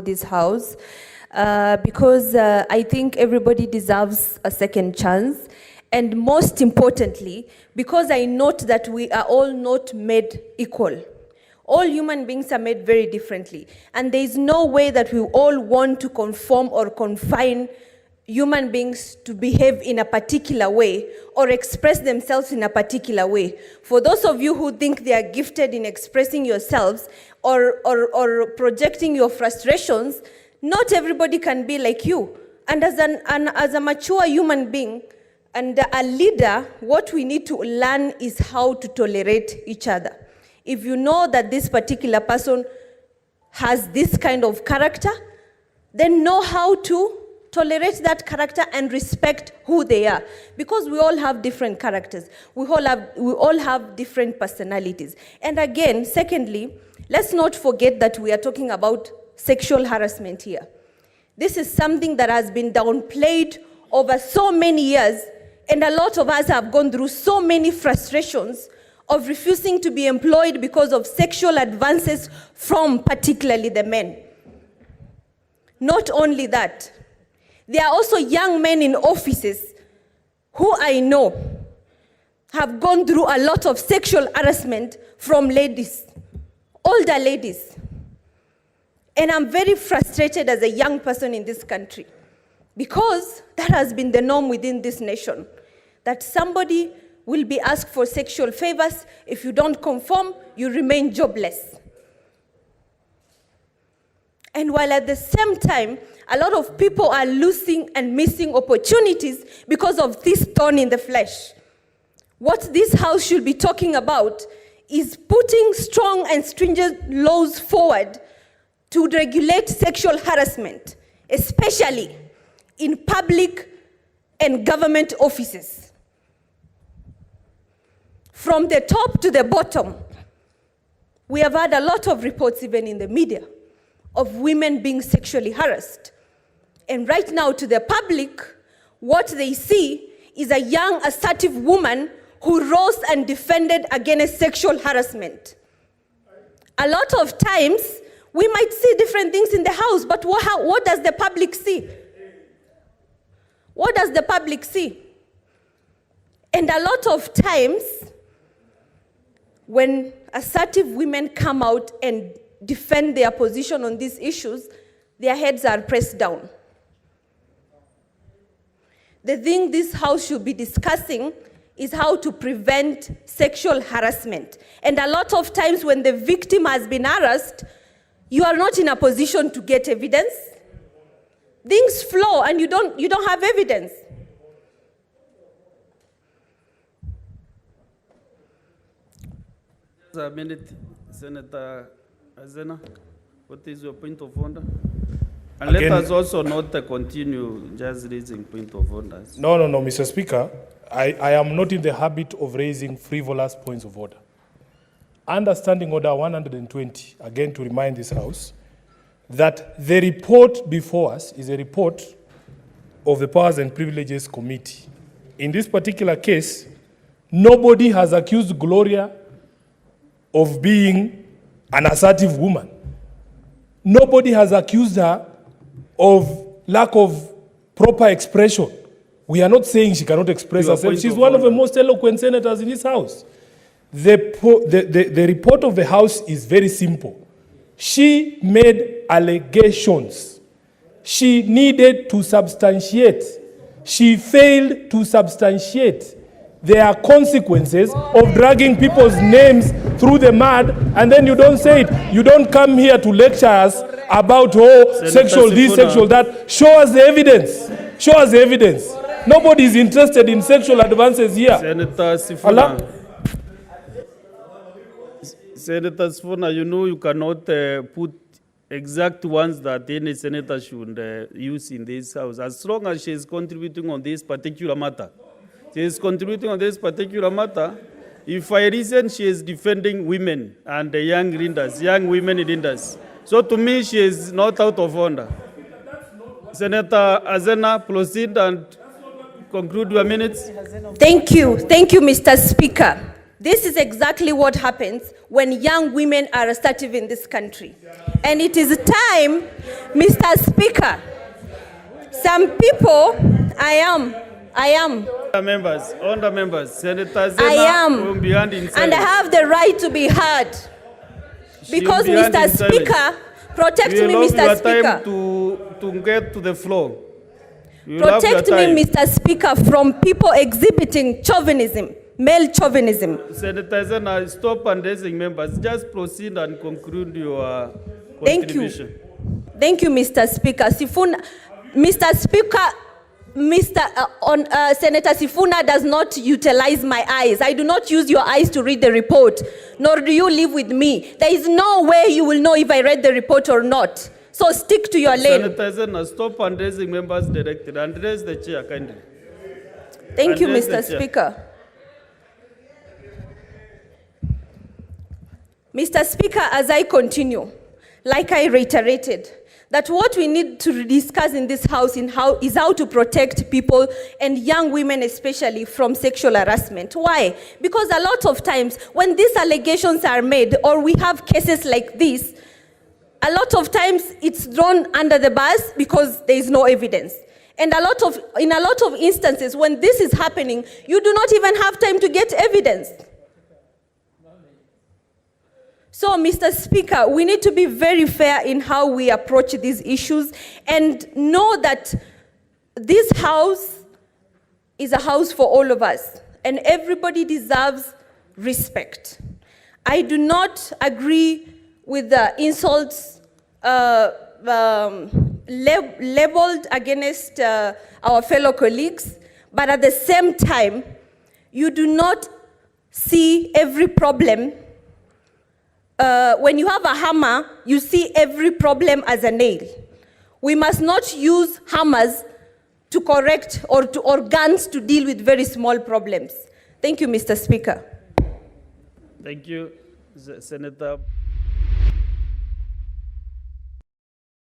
this house because I think everybody deserves a second chance, and most importantly, because I note that we are all not made equal. All human beings are made very differently, and there is no way that we all want to conform or confine human beings to behave in a particular way or express themselves in a particular way. For those of you who think they are gifted in expressing yourselves or projecting your frustrations, not everybody can be like you. And as a mature human being and a leader, what we need to learn is how to tolerate each other. If you know that this particular person has this kind of character, then know how to tolerate that character and respect who they are, because we all have different characters. We all have different personalities. And again, secondly, let's not forget that we are talking about sexual harassment here. This is something that has been downplayed over so many years, and a lot of us have gone through so many frustrations of refusing to be employed because of sexual advances from particularly the men. Not only that, there are also young men in offices who I know have gone through a lot of sexual harassment from ladies, older ladies. And I'm very frustrated as a young person in this country, because that has been the norm within this nation, that somebody will be asked for sexual favors. If you don't conform, you remain jobless. And while at the same time, a lot of people are losing and missing opportunities because of this thorn in the flesh. What this house should be talking about is putting strong and stringent laws forward to regulate sexual harassment, especially in public and government offices. From the top to the bottom, we have had a lot of reports, even in the media, of women being sexually harassed. And right now, to the public, what they see is a young, assertive woman who rose and defended against sexual harassment. A lot of times, we might see different things in the house, but what does the public see? What does the public see? And a lot of times, when assertive women come out and defend their position on these issues, their heads are pressed down. The thing this house should be discussing is how to prevent sexual harassment. And a lot of times when the victim has been harassed, you are not in a position to get evidence. Things flow and you don't have evidence. A minute, Senator Hezena, what is your point of order? And again, let us also not continue just raising point of orders. No, Mr. Speaker. I am not in the habit of raising frivolous points of order. Understanding Order 120, again to remind this House, that the report before us is a report of the Powers and Privileges Committee. In this particular case, nobody has accused Gloria of being an assertive woman. Nobody has accused her of lack of proper expression. We are not saying she cannot express herself. She's one of the most eloquent senators in this House. The report of the House is very simple. She made allegations. She needed to substantiate. She failed to substantiate. There are consequences of dragging people's names through the mud, and then you don't say it. You don't come here to lecture us about, sexual this, sexual that. Show us the evidence. Show us the evidence. Nobody is interested in sexual advances here. Senator Sifuna. Senator Sifuna, you know you cannot put exact ones that any senator should use in this House. As long as she is contributing on this particular matter. She is contributing on this particular matter. If I reason she is defending women and the young leaders, young women leaders. So to me, she is not out of order. Senator Hezena, proceed and conclude your minutes. Thank you, Mr. Speaker. This is exactly what happens when young women are assertive in this country. And it is time, Mr. Speaker, some people, I am. Honourable members, Senator Hezena I am. will be hand in silence. And I have the right to be heard. Because, She'll be hand Mr. in silence. Speaker, protect We me, will have Mr. your Speaker. time to get to the floor. You will have your Protect me, time. Mr. Speaker, from people exhibiting chauvinism, male chauvinism. Senator Hezena, stop addressing members. Just proceed and conclude your Thank you. contribution. Thank you, Mr. Speaker. Sifuna, Mr. Speaker, Senator Sifuna does not utilize my eyes. I do not use your eyes to read the report, nor do you live with me. There is no way you will know if I read the report or not. So stick to your lane. Senator Hezena, stop addressing members directly. Address the chair kindly. Thank you, Address Mr. the chair. Speaker. Mr. Speaker, as I continue, like I reiterated, that what we need to discuss in this house is how to protect people and young women especially from sexual harassment. Why? Because a lot of times when these allegations are made or we have cases like this, a lot of times it's thrown under the bus because there is no evidence. And in a lot of instances when this is happening, you do not even have time to get evidence. So, Mr. Speaker, we need to be very fair in how we approach these issues and know that this house is a house for all of us and everybody deserves respect. I do not agree with the insults labeled against our fellow colleagues, but at the same time, you do not see every problem. When you have a hammer, you see every problem as a nail. We must not use hammers to correct or guns to deal with very small problems. Thank you, Mr. Speaker. Thank you, Senator.